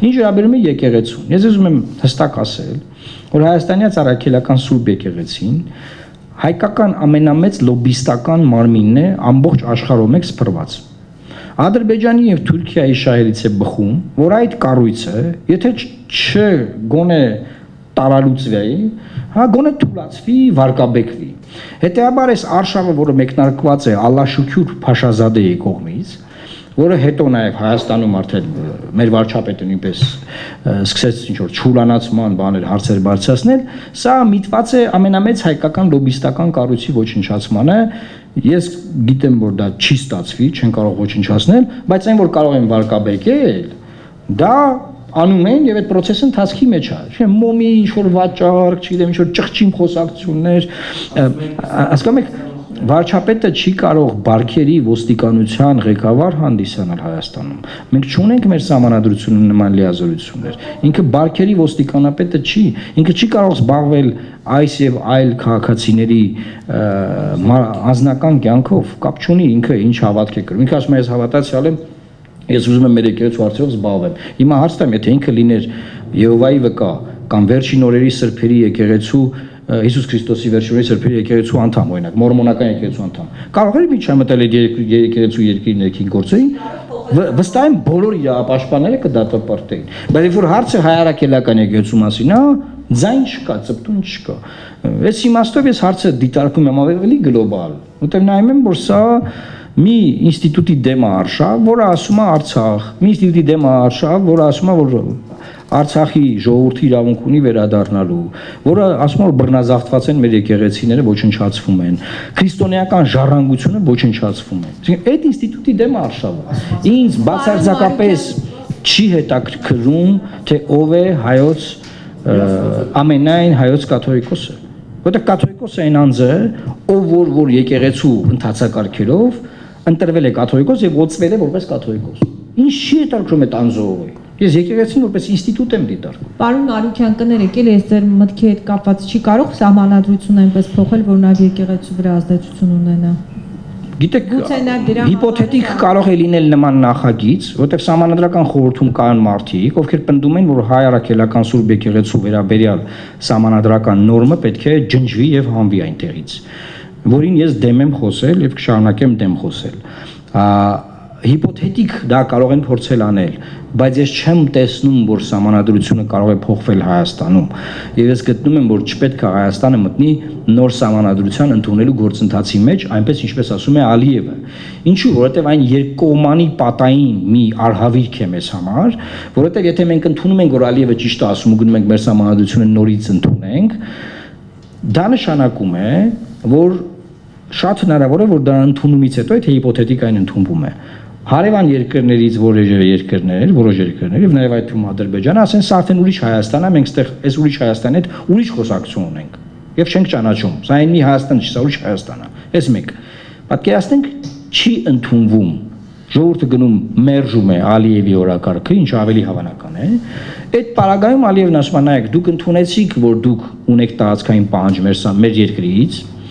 Ինչ վերաբերում է եկեղեցուն, ես ուզում եմ հստակ ասել, որ հայաստանյան առաքելական Սուրբ եկեղեցին հայկական ամենամեծ լոբիստական մարմինն է ամբողջ աշխարհում եք սփռված։ Ադրբեջանի եւ Թուրքիայի շահերից է բխում, որ այդ կառույցը, եթե չգոնե տարալուծվի, հա գոնե թուլացվի, վարկաբեկվի։ Հետեւաբար այս արշավը, որը մեկնարկված է Ալլաշուքյուր Փաշազադեի կողմից, որը հետո նաև Հայաստանում արդեն մեր վարչապետը նույնպես սկսեց ինչ-որ չուլանացման բաներ հարցեր բարձրացնել, սա միտված է ամենամեծ հայկական լոբիստական կառույցի ոչնչացմանը։ Ես գիտեմ, որ դա չի ստացվի, չեն կարող ոչնչացնել, բայց այն, որ կարող են վարկաբեկել, դա անում են եւ այդ process-ը ընթացքի մեջ է։ Չէ՞, մոմի ինչ-որ վաճառք, չգիտեմ, ինչ-որ ճղճին խոսակցություններ, հասկանում եք, վարչապետը չի կարող բարքերի ոստիկանության ղեկավար հանդիսանալ Հայաստանում։ Մենք չունենք մեր սահմանադրությունը նման լիազորություններ։ Ինքը բարքերի ոստիկանապետը չի, ինքը չի կարող զբաղվել այս եւ այլ քաղաքացիների անձնական կյանքով, կապ չունի ինքը ինչ հավատք է կրում։ Ինքը ասում է, ես հավատացյալ եմ, ես ուզում եմ մեր եկեղեցու արդյոք զբաղվեմ։ Հիմա հարց տամ, եթե ինքը լիներ Եհովայի վկա կամ վերջին օրերի սրբերի եկեղեցու Հիսուս Քրիստոսի վերջին սրբերի եկեղեցու անդամ, օրինակ, մորմոնական եկեղեցու անդամ, կարող էր միջամտել այդ եկեղեցու երկրի ներքին գործերին, վստահ եմ բոլոր իրավապաշտպանները կդատապարտեին։ Բայց երբ որ հարցը հայարակելական եկեղեցու մասին է, ձայն չկա, ծպտուն չկա։ Այս իմաստով ես հարցը դիտարկում եմ ավելի գլոբալ, որտեղ նայում եմ, որ սա մի ինստիտուտի դեմ է արշավ, որը ասում է Արցախ, մի ինստիտուտի դեմ է արշավ, որը ասում է, որ Արցախի ժողովրդի իրավունք ունի վերադառնալու, որը ասում է, որ բռնազավթված են մեր եկեղեցիները, ոչնչացվում են, քրիստոնեական ժառանգությունը ոչնչացվում է։ Այսինքն այդ ինստիտուտի դեմ արշավը ինձ բացարձակապես չի հետաքրքրում, թե ով է հայոց ամենայն հայոց կաթողիկոսը։ Որտեղ կաթողիկոսը այն անձը, ով որ եկեղեցու ընթացակարգերով ընտրվել է կաթողիկոս եւ ոտսվել է որպես կաթողիկոս։ Ինչ չի հետաքրքրում այդ անձողը։ Ես եկեղեցին որպես ինստիտուտ եմ դիտարկում։ Պարոն Արուքյան, կներեք, ես ձեր մտքի հետ կապված չի կարող սահմանադրությունը այնպես փոխել, որ նաև եկեղեցու վրա ազդեցություն ունենա։ Գիտեք, հիպոթետիկ կարող է լինել նման նախագիծ, որտեղ սահմանադրական խորհրդում կան մարդիկ, ովքեր պնդում են, որ հայ առաքելական Սուրբ եկեղեցու վերաբերյալ սահմանադրական նորմը պետք է ջնջվի եւ հանվի այնտեղից, որին ես դեմ եմ խոսել եւ կշարունակեմ դեմ խոսել։ Հիպոթետիկ դա կարող են փորձել անել, բայց ես չեմ տեսնում, որ սահմանադրությունը կարող է փոխվել Հայաստանում, եւ ես գտնում եմ, որ չպետք է Հայաստանը մտնի նոր սահմանադրության ընդունելու գործընթացի մեջ, այնպես ինչպես ասում է Ալիևը։ Ինչու՞, որովհետեւ այն երկկողմանի պատային մի արհավիրք է մեզ համար, որովհետեւ եթե մենք ընդունում ենք, որ Ալիևը ճիշտ է ասում ու գնում ենք մեր սահմանադրությունը նորից ընդունենք, դա նշանակում է, որ շատ հնարավոր է, որ դա ընդունումից հետո, եթե հիպոթետիկ այն ընդունվում է, հարևան երկրներից որոշ երկրներ եւ նաեւ այդ թվում Ադրբեջանը ասեն, սա արդեն ուրիշ Հայաստան է, մենք այստեղ այս ուրիշ Հայաստանի հետ ուրիշ խոսակցություն ունենք եւ չենք ճանաչում։ Սա այն մի Հայաստան չի, սա ուրիշ Հայաստան է։ Այս մեկ։ Պատկերացնենք, չի ընդունվում, ժողովուրդը գնում մերժում է Ալիևի օրակարգը, ինչ ավելի հավանական է։ Այդ պարագայում Ալիևն ասում է, նայեք, դուք ընդունեցիք, որ դուք ունեք տարածքային պահանջ մեր երկրից,